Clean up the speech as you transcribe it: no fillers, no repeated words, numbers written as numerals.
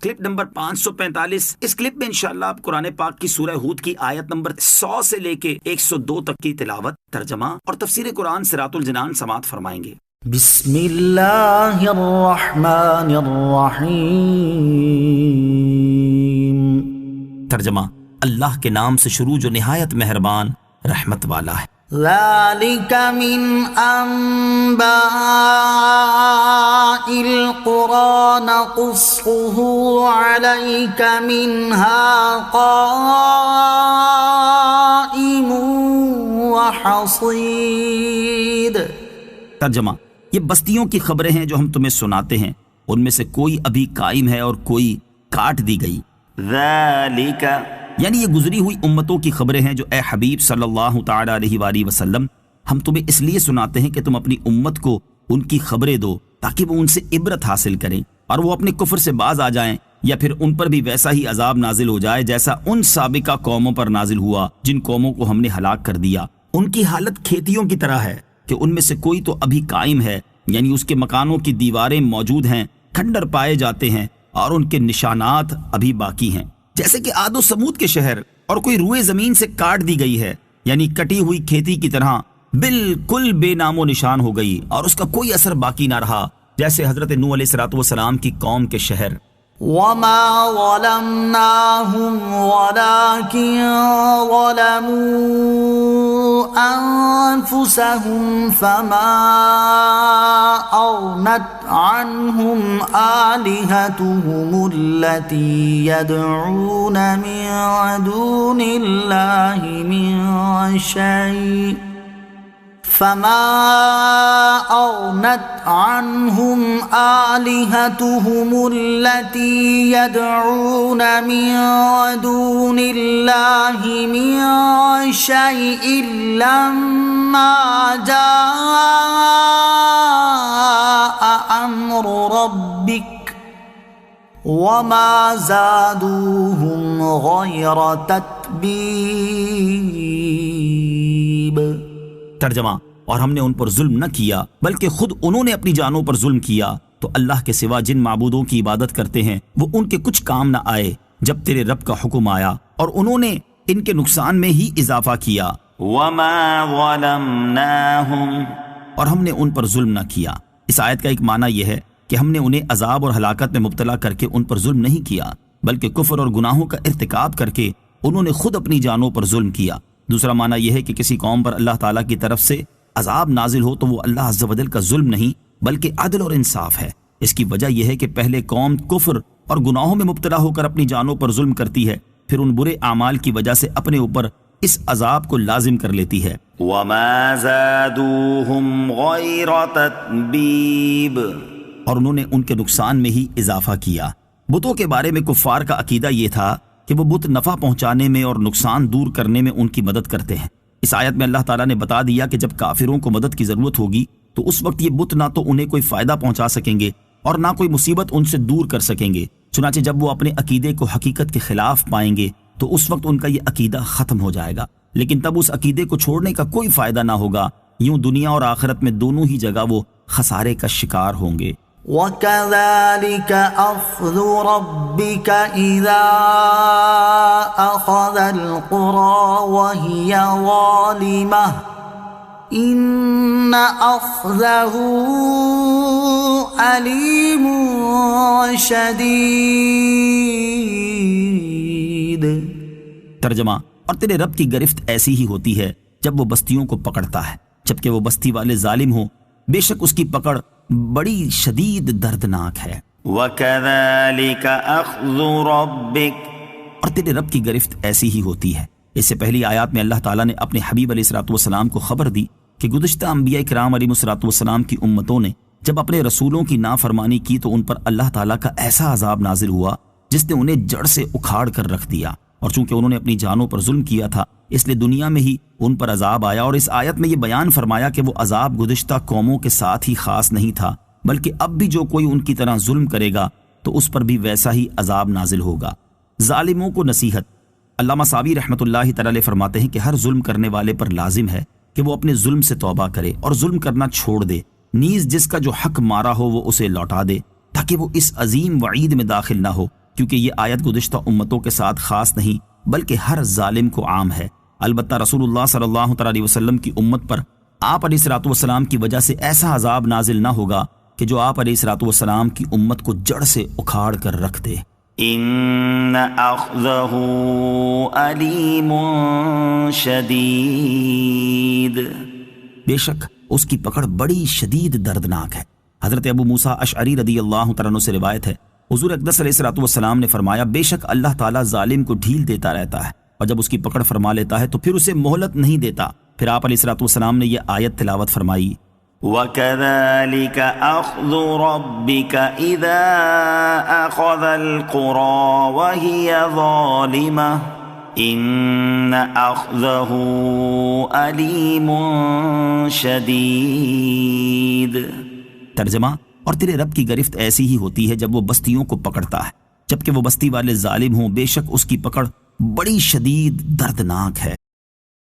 Clip number 545۔ اس clip میں انشاءاللہ آپ قرآن پاک کی سورہ ہود کی آیت نمبر 100 سے لے کے 102 تک کی تلاوت، ترجمہ اور تفسیر قرآن صراط الجنان سماعت فرمائیں گے۔ بسم اللہ الرحمن الرحیم۔ ترجمہ، اللہ کے نام سے شروع جو نہایت مہربان رحمت والا ہے۔ ذالک من انباء القرى نقصه عليك منها قائم وحصيد۔ ترجمہ، یہ بستیوں کی خبریں ہیں جو ہم تمہیں سناتے ہیں، ان میں سے کوئی ابھی قائم ہے اور کوئی کاٹ دی گئی۔ ذالک یعنی یہ گزری ہوئی امتوں کی خبریں ہیں جو اے حبیب صلی اللہ تعالی علیہ وآلہ وسلم ہم تمہیں اس لیے سناتے ہیں کہ تم اپنی امت کو ان کی خبریں دو تاکہ وہ ان سے عبرت حاصل کریں اور وہ اپنے کفر سے باز آ جائیں، یا پھر ان پر بھی ویسا ہی عذاب نازل ہو جائے جیسا ان سابقہ قوموں پر نازل ہوا جن قوموں کو ہم نے ہلاک کر دیا۔ ان کی حالت کھیتیوں کی طرح ہے کہ ان میں سے کوئی تو ابھی قائم ہے، یعنی اس کے مکانوں کی دیواریں موجود ہیں، کھنڈر پائے جاتے ہیں اور ان کے نشانات ابھی باقی ہیں، جیسے کہ عاد و سمود کے شہر، اور کوئی روئے زمین سے کاٹ دی گئی ہے، یعنی کٹی ہوئی کھیتی کی طرح بالکل بے نام و نشان ہو گئی اور اس کا کوئی اثر باقی نہ رہا، جیسے حضرت نوح علیہ السلام کی قوم کے شہر۔ وما ظلمناهم ولكن ظلموا أنفسهم فما أغنت عنهم آلهتهم التي يدعون من دون الله من شيء فما أغنت عنهم آلهتهم التي يدعون من دون الله من شيء لما جاء أمر ربك وما زادوهم غير تتبيب۔ ترجمہ، اور ہم نے ان پر ظلم نہ کیا بلکہ خود انہوں نے اپنی جانوں پر ظلم کیا، تو اللہ کے سوا جن معبودوں کی عبادت کرتے ہیں وہ ان کے کچھ کام نہ آئے جب تیرے رب کا حکم آیا، اور انہوں نے ان کے نقصان میں ہی اضافہ کیا۔ وما ظلمناہم، اور ہم نے ان پر ظلم نہ کیا۔ اس آیت کا ایک معنی یہ ہے کہ ہم نے انہیں عذاب اور ہلاکت میں مبتلا کر کے ان پر ظلم نہیں کیا، بلکہ کفر اور گناہوں کا ارتکاب کر کے انہوں نے خود اپنی جانوں پر ظلم کیا۔ دوسرا معنی یہ ہے کہ کسی قوم پر اللہ تعالیٰ کی طرف سے عذاب نازل ہو تو وہ اللہ عز و جل کا ظلم نہیں بلکہ عدل اور انصاف ہے۔ اس کی وجہ یہ ہے کہ پہلے قوم کفر اور گناہوں میں مبتلا ہو کر اپنی جانوں پر ظلم کرتی ہے، پھر ان برے اعمال کی وجہ سے اپنے اوپر اس عذاب کو لازم کر لیتی ہے۔ وما زادوہم غیر تتبیب، اور انہوں نے ان کے نقصان میں ہی اضافہ کیا۔ بتوں کے بارے میں کفار کا عقیدہ یہ تھا کہ وہ بت نفع پہنچانے میں اور نقصان دور کرنے میں ان کی مدد کرتے ہیں۔ اس آیت میں اللہ تعالیٰ نے بتا دیا کہ جب کافروں کو مدد کی ضرورت ہوگی تو اس وقت یہ بت نہ تو انہیں کوئی فائدہ پہنچا سکیں گے اور نہ کوئی مصیبت ان سے دور کر سکیں گے، چنانچہ جب وہ اپنے عقیدے کو حقیقت کے خلاف پائیں گے تو اس وقت ان کا یہ عقیدہ ختم ہو جائے گا، لیکن تب اس عقیدے کو چھوڑنے کا کوئی فائدہ نہ ہوگا، یوں دنیا اور آخرت میں دونوں ہی جگہ وہ خسارے کا شکار ہوں گے۔ وَكَذَلِكَ أَخْذُ رَبِّكَ إِذَا أَخَذَ الْقُرَى وَهِيَ ظَالِمَةٌ إِنَّ أَخْذَهُ أَلِيمٌ شَدِيدٌ۔ ترجمہ، اور تیرے رب کی گرفت ایسی ہی ہوتی ہے جب وہ بستیوں کو پکڑتا ہے، جبکہ وہ بستی والے ظالم ہوں، بے شک اس کی پکڑ بڑی شدید دردناک ہے۔ وَكَذَلِكَ أَخْذُ رَبِّكَ، اور تیرے رب کی گرفت ایسی ہی ہوتی ہے۔ اس سے پہلی آیات میں اللہ تعالیٰ نے اپنے حبیب علیہ السلام کو خبر دی کہ گزشتہ انبیاء کرام علیہ السلام کی امتوں نے جب اپنے رسولوں کی نافرمانی کی تو ان پر اللہ تعالیٰ کا ایسا عذاب نازل ہوا جس نے انہیں جڑ سے اکھاڑ کر رکھ دیا، اور چونکہ انہوں نے اپنی جانوں پر ظلم کیا تھا اس لیے دنیا میں ہی ان پر عذاب آیا، اور اس آیت میں یہ بیان فرمایا کہ وہ عذاب گزشتہ قوموں کے ساتھ ہی خاص نہیں تھا بلکہ اب بھی جو کوئی ان کی طرح ظلم کرے گا تو اس پر بھی ویسا ہی عذاب نازل ہوگا۔ ظالموں کو نصیحت۔ علامہ ساوی رحمۃ اللہ تعالی علیہ فرماتے ہیں کہ ہر ظلم کرنے والے پر لازم ہے کہ وہ اپنے ظلم سے توبہ کرے اور ظلم کرنا چھوڑ دے، نیز جس کا جو حق مارا ہو وہ اسے لوٹا دے، تاکہ وہ اس عظیم وعید میں داخل نہ ہو کیونکہ یہ آیت گزشتہ امتوں کے ساتھ خاص نہیں بلکہ ہر ظالم کو عام ہے۔ البتہ رسول اللہ صلی اللہ علیہ وسلم کی امت پر آپ علیہ الصلوۃ والسلام کی وجہ سے ایسا عذاب نازل نہ ہوگا کہ جو آپ علیہ الصلوۃ والسلام کی امت کو جڑ سے اکھاڑ کر رکھ دے۔ ان اخذہ علیم شدید، بے شک اس کی پکڑ بڑی شدید دردناک ہے۔ حضرت ابو موسیٰ اشعری رضی اللہ تعالیٰ عنہ سے روایت ہے، حضور اقدس علیہ الصلوۃ والسلام نے فرمایا، بے شک اللہ تعالیٰ ظالم کو ڈھیل دیتا رہتا ہے، اور جب اس کی پکڑ فرما لیتا ہے تو پھر اسے مہلت نہیں دیتا۔ پھر آپ علیہ الصلوۃ والسلام نے یہ آیت تلاوت فرمائی، وَكَذَلِكَ أَخْذُ رَبِّكَ إِذَا أَخَذَ الْقُرَى وَهِيَ ظَالِمَةٌ إِنَّ أَخْذَهُ أَلِيمٌ شَدِيدٌ۔ ترجمہ، اور تیرے رب کی گرفت ایسی ہی ہوتی ہے جب وہ بستیوں کو پکڑتا ہے، جبکہ وہ بستی والے ظالم ہوں، بے شک اس کی پکڑ بڑی شدید دردناک ہے۔